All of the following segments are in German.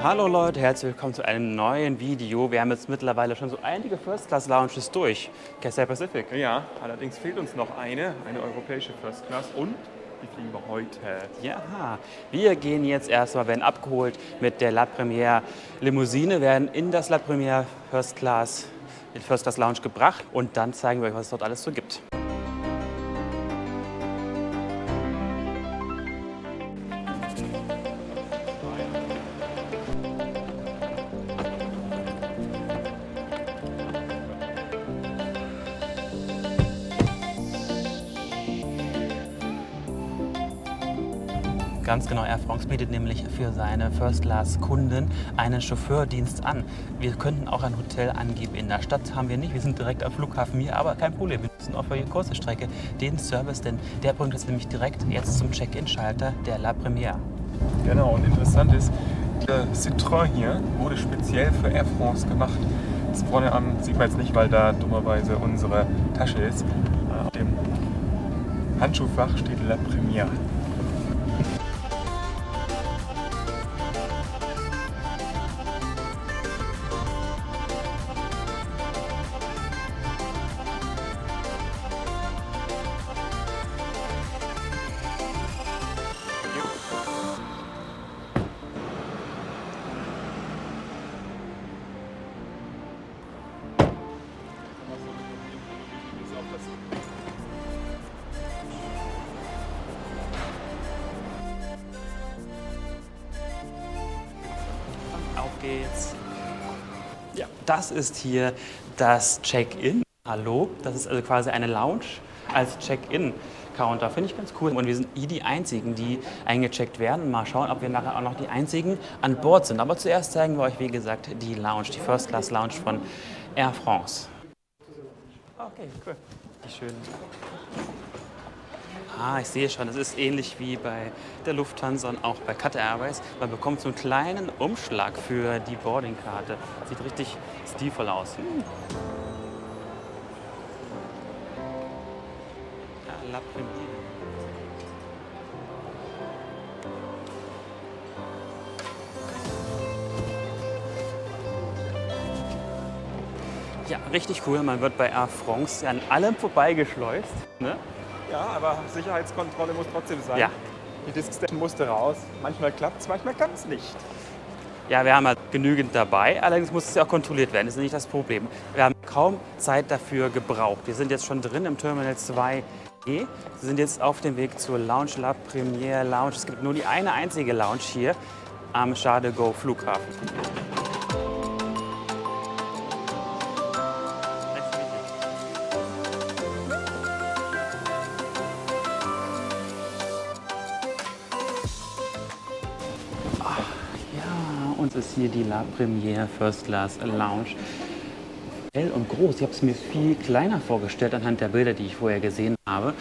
Hallo Leute, herzlich willkommen zu einem neuen Video. Wir haben jetzt mittlerweile schon so einige First-Class-Lounges durch. Cathay Pacific. Ja, allerdings fehlt uns noch eine europäische First Class und die fliegen wir heute. Ja, wir gehen jetzt erstmal, werden abgeholt mit der La Première Limousine, werden in das La Première First Class, den First Class Lounge gebracht und dann zeigen wir euch, was es dort alles so gibt. Ganz genau, Air France bietet nämlich für seine First-Class-Kunden einen Chauffeurdienst an. Wir könnten auch ein Hotel angeben. In der Stadt haben wir nicht, wir sind direkt am Flughafen hier, aber kein Problem. Wir nutzen auch für die kurze Strecke den Service, denn der bringt uns nämlich direkt jetzt zum Check-in-Schalter der La Première. Genau, und interessant ist, der Citroën hier wurde speziell für Air France gemacht. Das vorne an sieht man jetzt nicht, weil da dummerweise unsere Tasche ist. Auf dem Handschuhfach steht La Première. Auf geht's. Ja, das ist hier das Check-in. Hallo, das ist also quasi eine Lounge als Check-in-Counter. Finde ich ganz cool. Und wir sind hier die Einzigen, die eingecheckt werden. Mal schauen, ob wir nachher auch noch die Einzigen an Bord sind. Aber zuerst zeigen wir euch, wie gesagt, die Lounge, die First-Class-Lounge von Air France. Okay, cool. Wie schön. Ich sehe schon, es ist ähnlich wie bei der Lufthansa und auch bei Qatar Airways. Man bekommt so einen kleinen Umschlag für die Boardingkarte. Sieht richtig stilvoll aus. Ja, La Première. Ja, richtig cool. Man wird bei Air France an allem vorbeigeschleust. Ne? Ja, aber Sicherheitskontrolle muss trotzdem sein. Ja. Die Diskstation musste raus. Manchmal klappt es, manchmal kann es nicht. Ja, wir haben halt genügend dabei, allerdings muss es ja auch kontrolliert werden, das ist nicht das Problem. Wir haben kaum Zeit dafür gebraucht. Wir sind jetzt schon drin im Terminal 2E. Wir sind jetzt auf dem Weg zur Lounge La Première Lounge. Es gibt nur die eine einzige Lounge hier am Charles de Gaulle Flughafen. Uns ist hier die La Première First Class Lounge. Hell und groß. Ich habe es mir viel kleiner vorgestellt anhand der Bilder, die ich vorher gesehen habe.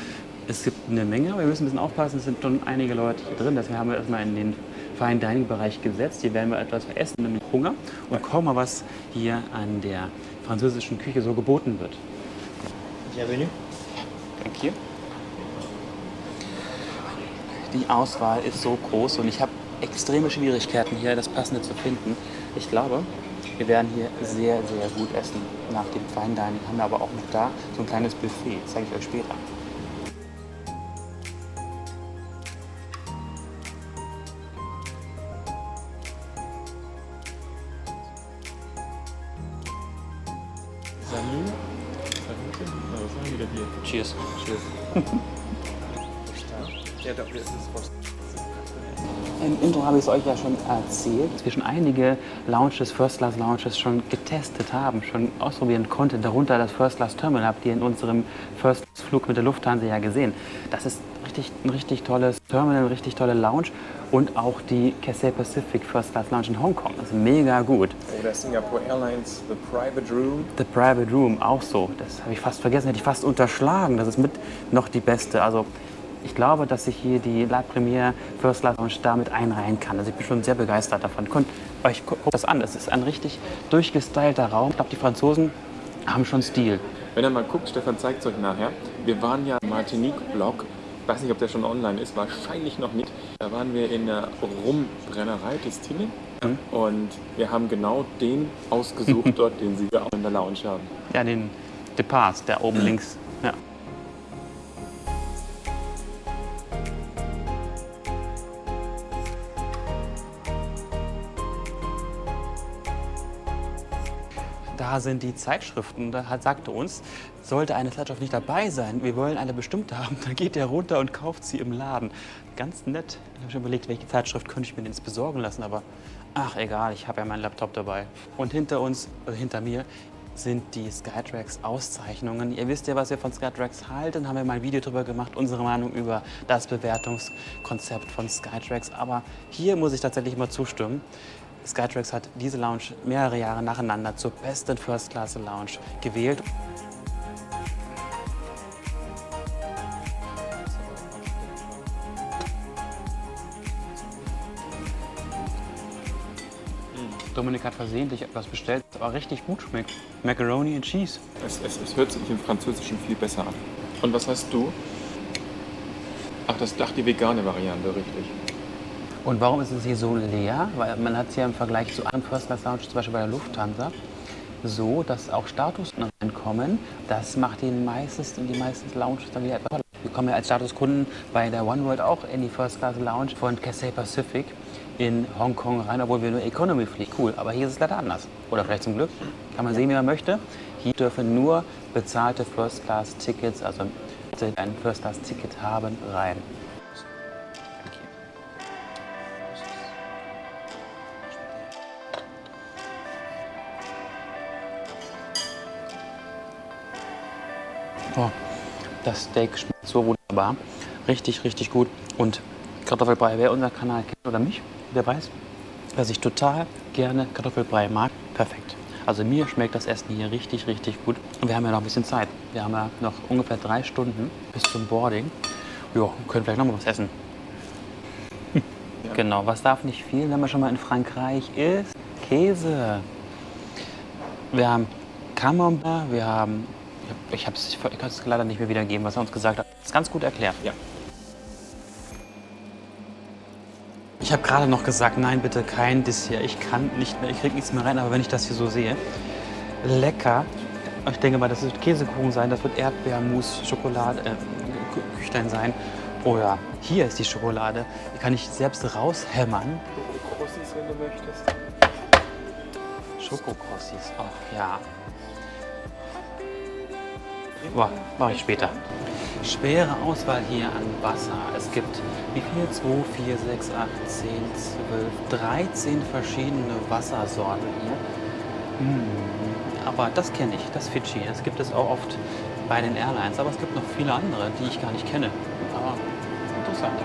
Es gibt eine Menge, aber wir müssen ein bisschen aufpassen. Es sind schon einige Leute hier drin. Deswegen haben wir erstmal in den Fine Dining Bereich gesetzt. Hier werden wir etwas essen, nämlich Hunger. Und kaum mal was hier an der französischen Küche so geboten wird. Bienvenue. Danke. Die Auswahl ist so groß und ich habe extreme Schwierigkeiten hier, das Passende zu finden. Ich glaube, wir werden hier sehr, sehr gut essen. Nach dem Fine Dining haben wir aber auch noch da so ein kleines Buffet. Das zeige ich euch später. Salut. Was sagen die da hier? Cheers. Cheers. Ja, dafür ist es fast. Im Intro habe ich es euch ja schon erzählt, dass wir schon einige Lounges, First-Class-Lounges schon getestet haben, schon ausprobieren konnten. Darunter das First-Class-Terminal habt ihr in unserem First-Flug mit der Lufthansa ja gesehen. Das ist ein richtig tolles Terminal, eine richtig tolle Lounge. Und auch die Cathay Pacific First-Class-Lounge in Hongkong. Das ist mega gut. Oder Singapore Airlines, The Private Room. The Private Room, auch so. Das habe ich fast vergessen, hätte ich fast unterschlagen. Das ist mit noch die beste. Also ich glaube, dass ich hier die La Première First Class Lounge damit einreihen kann. Also ich bin schon sehr begeistert davon. Guckt das an, es ist ein richtig durchgestylter Raum. Ich glaube, die Franzosen haben schon Stil. Wenn ihr mal guckt, Stefan zeigt es euch nachher. Wir waren ja im Martinique-Blog Ich weiß nicht, ob der schon online ist, wahrscheinlich noch nicht. Da waren wir in der Rumbrennerei Distille. Und wir haben genau den ausgesucht dort, den Sie auch in der Lounge haben. Ja, den Depart, der oben links. Ja. Da sind die Zeitschriften. Da sagte uns, sollte eine Zeitschrift nicht dabei sein, wir wollen eine bestimmte haben, dann geht er runter und kauft sie im Laden. Ganz nett. Ich habe schon überlegt, welche Zeitschrift könnte ich mir denn jetzt besorgen lassen, aber ach egal, ich habe ja meinen Laptop dabei. Und hinter uns, oder hinter mir, sind die Skytrax Auszeichnungen. Ihr wisst ja, was wir von Skytrax halten, haben wir mal ein Video darüber gemacht, unsere Meinung über das Bewertungskonzept von Skytrax. Aber hier muss ich tatsächlich mal zustimmen. Skytrax hat diese Lounge mehrere Jahre nacheinander zur besten First-Class-Lounge gewählt. Dominik hat versehentlich etwas bestellt, das aber richtig gut schmeckt. Macaroni and Cheese. Es hört sich im Französischen viel besser an. Und was hast du? Ach, die vegane Variante, richtig. Und warum ist es hier so leer? Weil man hat es ja im Vergleich zu anderen First-Class-Lounge, zum Beispiel bei der Lufthansa, so, dass auch Status reinkommen. Das macht die meisten Lounges dann wieder etwas toller. Wir kommen ja als Statuskunden bei der One World auch in die First-Class-Lounge von Cathay Pacific in Hongkong rein, obwohl wir nur Economy fliegen. Cool, aber hier ist es leider anders. Oder vielleicht zum Glück. Kann man sehen, wie man möchte. Hier dürfen nur bezahlte First-Class-Tickets, also ein First-Class-Ticket haben, rein. Oh, das Steak schmeckt so wunderbar. Richtig, richtig gut. Und Kartoffelbrei, wer unseren Kanal kennt oder mich, der weiß, dass ich total gerne Kartoffelbrei mag. Perfekt. Also mir schmeckt das Essen hier richtig, richtig gut. Und wir haben ja noch ein bisschen Zeit. Wir haben ja noch ungefähr 3 Stunden bis zum Boarding. Jo, können vielleicht noch mal was essen. Ja. Genau, was darf nicht fehlen, wenn man schon mal in Frankreich ist? Käse. Wir haben Camembert, wir haben... Ich kann es leider nicht mehr wiedergeben, was er uns gesagt hat. Das ist ganz gut erklärt. Ja. Ich habe gerade noch gesagt, nein, bitte kein Dessert. Ich kann nicht mehr, ich kriege nichts mehr rein, aber wenn ich das hier so sehe, lecker. Ich denke mal, das wird Käsekuchen sein, das wird Erdbeermus, Schokolade, Küchlein sein. Oh ja, hier ist die Schokolade. Die kann ich selbst raushämmern. Schokokrossis, wenn du möchtest. Schokokrossis, ach ja. Boah, mache ich später. Schwere Auswahl hier an Wasser. Es gibt wie viel? 2, 4, 6, 8, 10, 12, 13 verschiedene Wassersorten hier. Aber das kenne ich, das Fidschi. Das gibt es auch oft bei den Airlines. Aber es gibt noch viele andere, die ich gar nicht kenne. Aber interessant.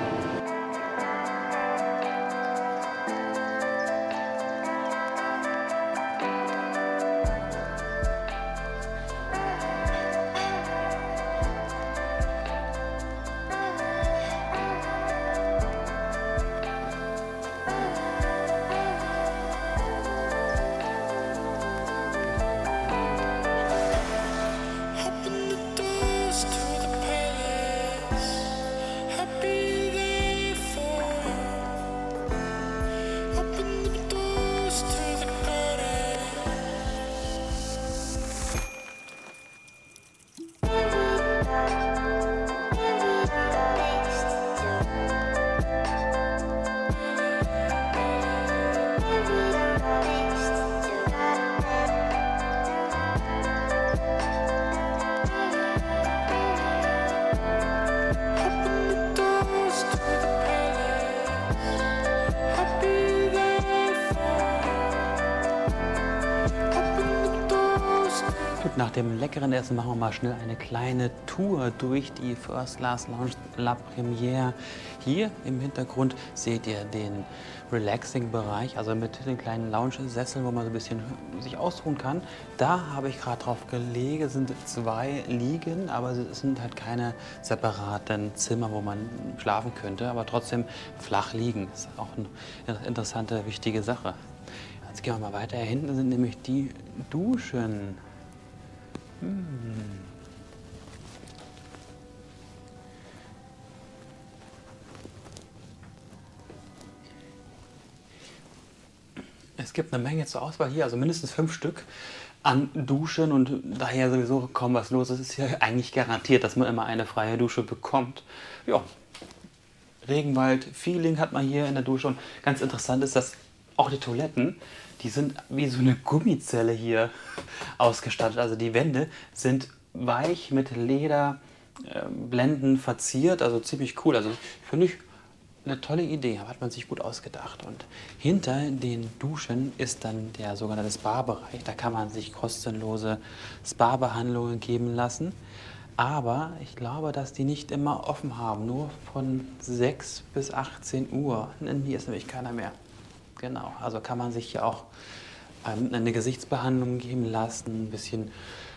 Nach dem leckeren Essen machen wir mal schnell eine kleine Tour durch die First Class Lounge La Première. Hier im Hintergrund seht ihr den Relaxing-Bereich, also mit den kleinen Lounge-Sesseln, wo man so ein bisschen sich ausruhen kann. Da habe ich gerade drauf gelegen, sind 2 Liegen, aber es sind halt keine separaten Zimmer, wo man schlafen könnte, aber trotzdem flach liegen. Das ist auch eine interessante, wichtige Sache. Jetzt gehen wir mal weiter. Hier hinten sind nämlich die Duschen. Es gibt eine Menge zur Auswahl hier, also mindestens 5 Stück an Duschen und daher sowieso kaum was los ist, ist ja eigentlich garantiert, dass man immer eine freie Dusche bekommt. Ja, Regenwald-Feeling hat man hier in der Dusche und ganz interessant ist, dass auch die Toiletten, die sind wie so eine Gummizelle hier ausgestattet. Also die Wände sind weich mit Lederblenden verziert, also ziemlich cool. Also finde ich eine tolle Idee, hat man sich gut ausgedacht. Und hinter den Duschen ist dann der sogenannte Spa-Bereich. Da kann man sich kostenlose Spa-Behandlungen geben lassen. Aber ich glaube, dass die nicht immer offen haben, nur von 6 bis 18 Uhr. Hier ist nämlich keiner mehr. Genau, also kann man sich hier auch eine Gesichtsbehandlung geben lassen, ein bisschen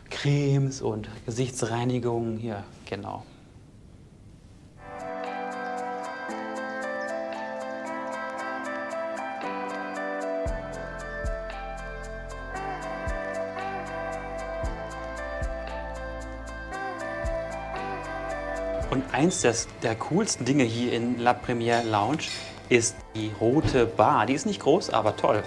Cremes und Gesichtsreinigungen hier, genau. Und eins der coolsten Dinge hier in La Première Lounge ist die rote Bar. Die ist nicht groß, aber toll.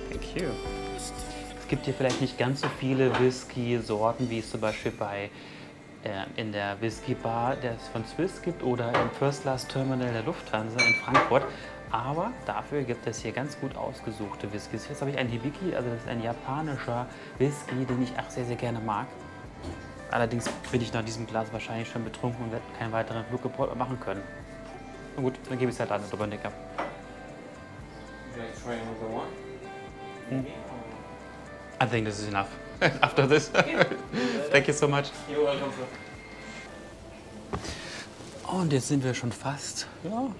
Thank you. Es gibt hier vielleicht nicht ganz so viele Whisky-Sorten, wie es zum Beispiel in der Whisky Bar, der es von Swiss gibt, oder im First Class Terminal der Lufthansa in Frankfurt. Aber dafür gibt es hier ganz gut ausgesuchte Whiskys. Jetzt habe ich einen Hibiki, also das ist ein japanischer Whisky, den ich auch sehr, sehr gerne mag. Allerdings bin ich nach diesem Glas wahrscheinlich schon betrunken und werde keinen weiteren Flugreport machen können. Na gut, dann gebe ich es halt an, Dominika. I think this is enough. After this. Thank you so much. You're welcome, sir. Und jetzt sind wir schon fast, ein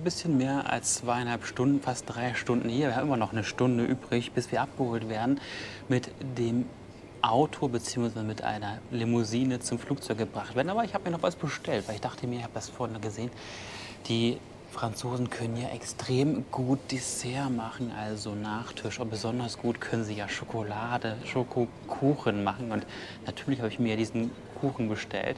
bisschen mehr als 2,5 Stunden, fast 3 Stunden hier. Wir haben immer noch eine Stunde übrig, bis wir abgeholt werden mit dem Auto bzw. mit einer Limousine zum Flugzeug gebracht werden. Aber ich habe mir noch was bestellt, weil ich dachte mir, ich habe das vorhin gesehen, die Franzosen können ja extrem gut Dessert machen, also Nachtisch. Und besonders gut können sie ja Schokokuchen machen. Und natürlich habe ich mir diesen Kuchen bestellt,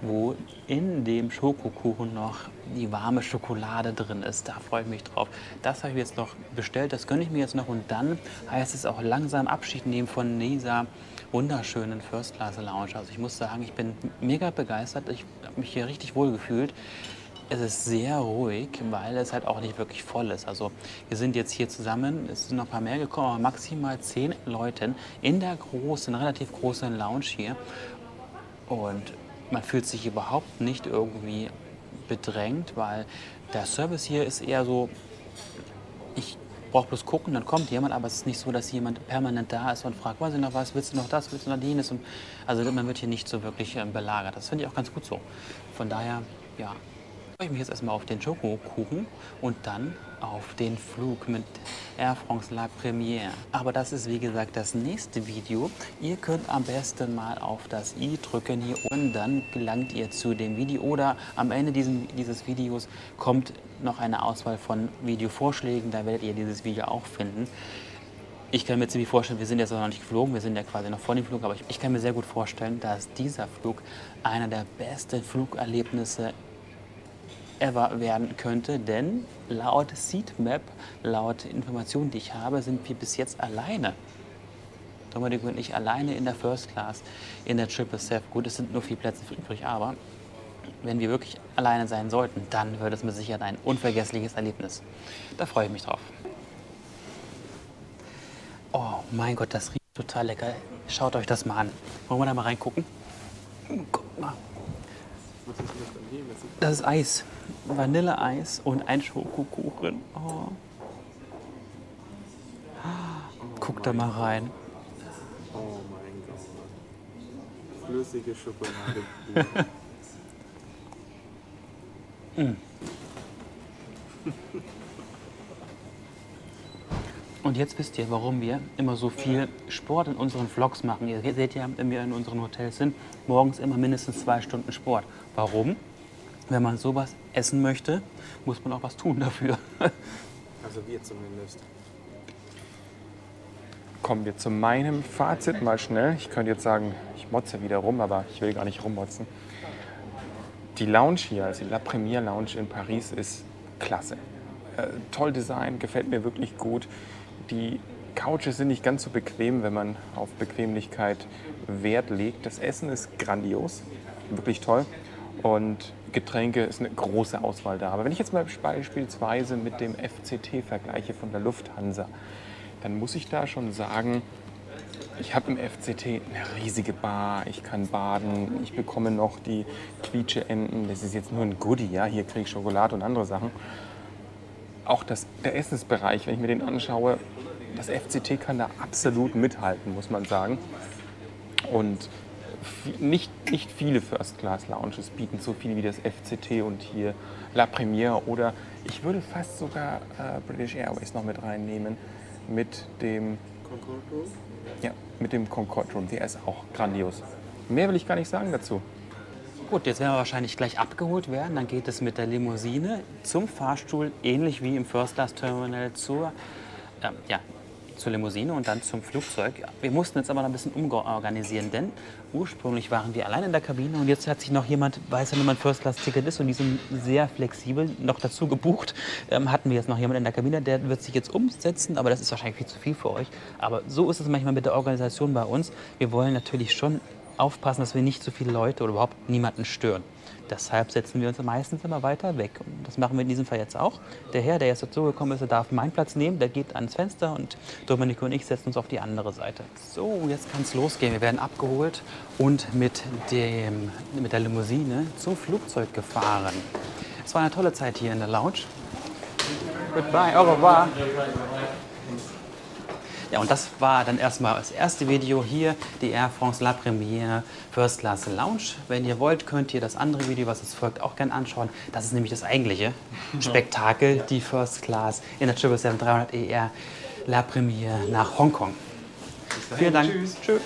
wo in dem Schokokuchen noch die warme Schokolade drin ist. Da freue ich mich drauf. Das habe ich mir jetzt noch bestellt, das gönne ich mir jetzt noch. Und dann heißt es auch langsam Abschied nehmen von dieser wunderschönen First Class Lounge. Also ich muss sagen, ich bin mega begeistert. Ich habe mich hier richtig wohl gefühlt. Es ist sehr ruhig, weil es halt auch nicht wirklich voll ist. Also wir sind jetzt hier zusammen, es sind noch ein paar mehr gekommen, aber maximal 10 Leute in der relativ großen Lounge hier. Und man fühlt sich überhaupt nicht irgendwie bedrängt, weil der Service hier ist eher so, ich brauche bloß gucken, dann kommt jemand, aber es ist nicht so, dass jemand permanent da ist und fragt, wollen Sie noch was, willst du noch das, willst du noch jenes? Und also man wird hier nicht so wirklich belagert. Das finde ich auch ganz gut so. Von daher, ja, freue ich mich jetzt erstmal auf den Schokokuchen und dann auf den Flug mit Air France La Première. Aber das ist wie gesagt das nächste Video. Ihr könnt am besten mal auf das i drücken hier und dann gelangt ihr zu dem Video. Oder am Ende dieses Videos kommt noch eine Auswahl von Videovorschlägen. Da werdet ihr dieses Video auch finden. Ich kann mir ziemlich vorstellen, wir sind jetzt noch nicht geflogen, wir sind ja quasi noch vor dem Flug, aber ich kann mir sehr gut vorstellen, dass dieser Flug einer der besten Flugerlebnisse ever werden könnte, denn laut Seatmap, laut Informationen, die ich habe, sind wir bis jetzt alleine. Dominik und ich alleine in der First Class, in der 777. Gut, es sind nur 4 Plätze übrig, aber wenn wir wirklich alleine sein sollten, dann wird es mit Sicherheit ein unvergessliches Erlebnis. Da freue ich mich drauf. Oh mein Gott, das riecht total lecker. Schaut euch das mal an. Wollen wir da mal reingucken? Guck mal. Was ist denn das dann hier? Das ist Eis. Vanilleeis und ein Schokokuchen. Oh. Guck da mal rein. Oh mein Gott. Flüssige Schokolade. Und jetzt wisst ihr, warum wir immer so viel Sport in unseren Vlogs machen. Ihr seht ja, wenn wir in unseren Hotels sind, morgens immer mindestens 2 Stunden Sport. Warum? Wenn man sowas essen möchte, muss man auch was tun dafür. Also wir zumindest. kommen wir zu meinem Fazit mal schnell. Ich könnte jetzt sagen, ich motze wieder rum, aber ich will gar nicht rummotzen. Die Lounge hier, also die La Première Lounge in Paris, ist klasse. Toll Design, gefällt mir wirklich gut. Die Couches sind nicht ganz so bequem, wenn man auf Bequemlichkeit Wert legt. Das Essen ist grandios, wirklich toll. Und Getränke ist eine große Auswahl da. Aber wenn ich jetzt mal beispielsweise mit dem FCT vergleiche von der Lufthansa, dann muss ich da schon sagen, ich habe im FCT eine riesige Bar, ich kann baden, ich bekomme noch die Quietscheenten. Das ist jetzt nur ein Goodie, ja? Hier kriege ich Schokolade und andere Sachen. Auch der Essensbereich, wenn ich mir den anschaue, das FCT kann da absolut mithalten, muss man sagen. Und nicht viele First-Class-Lounges bieten so viel wie das FCT und hier La Première. Oder ich würde fast sogar British Airways noch mit reinnehmen mit dem Concorde Room. Ja, mit dem Concorde Room. Der ist auch grandios. Mehr will ich gar nicht sagen dazu. Gut, jetzt werden wir wahrscheinlich gleich abgeholt werden. Dann geht es mit der Limousine zum Fahrstuhl, ähnlich wie im First-Class-Terminal zur Limousine und dann zum Flugzeug. Wir mussten jetzt aber noch ein bisschen umorganisieren, denn ursprünglich waren wir allein in der Kabine und jetzt hat sich noch jemand, weiß ja, wie man First-Class-Ticket ist und die sind sehr flexibel, noch dazu gebucht. Hatten wir jetzt noch jemanden in der Kabine, der wird sich jetzt umsetzen, aber das ist wahrscheinlich viel zu viel für euch. Aber so ist es manchmal mit der Organisation bei uns. Wir wollen natürlich schon aufpassen, dass wir nicht so viele Leute oder überhaupt niemanden stören. Deshalb setzen wir uns meistens immer weiter weg. Und das machen wir in diesem Fall jetzt auch. Der Herr, der jetzt dazugekommen ist, der darf meinen Platz nehmen, der geht ans Fenster und Domenico und ich setzen uns auf die andere Seite. So, jetzt kann es losgehen. Wir werden abgeholt und mit der Limousine zum Flugzeug gefahren. Es war eine tolle Zeit hier in der Lounge. Goodbye, au revoir. Ja, und das war dann erstmal das erste Video hier, die Air France La Première First Class Lounge. Wenn ihr wollt, könnt ihr das andere Video, was jetzt folgt, auch gerne anschauen. Das ist nämlich das eigentliche Spektakel, die First Class in der 777-300ER La Première nach Hongkong. Vielen Dank. Tschüss. Tschüss.